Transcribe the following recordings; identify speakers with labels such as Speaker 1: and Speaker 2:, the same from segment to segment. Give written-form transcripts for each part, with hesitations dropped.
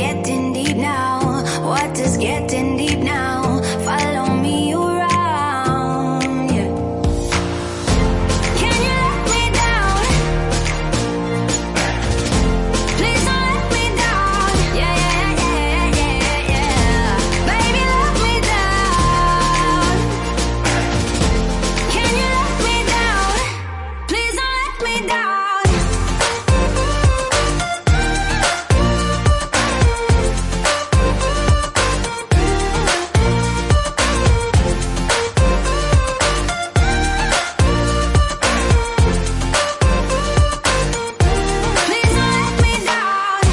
Speaker 1: getting deep now? What is getting deep now? Follow me around, yeah. Can you let me down? Please don't let me down. Yeah, yeah, yeah, yeah, yeah. Baby, let me down. Can you let me down? Please don't let me down. Please don't let me down.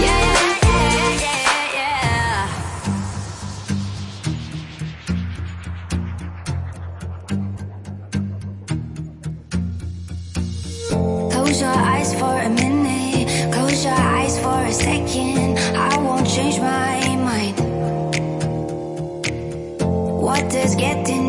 Speaker 1: Yeah, yeah, yeah, yeah, yeah. Close your eyes for a minute. Close your eyes for a second. I won't change my mind. What is getting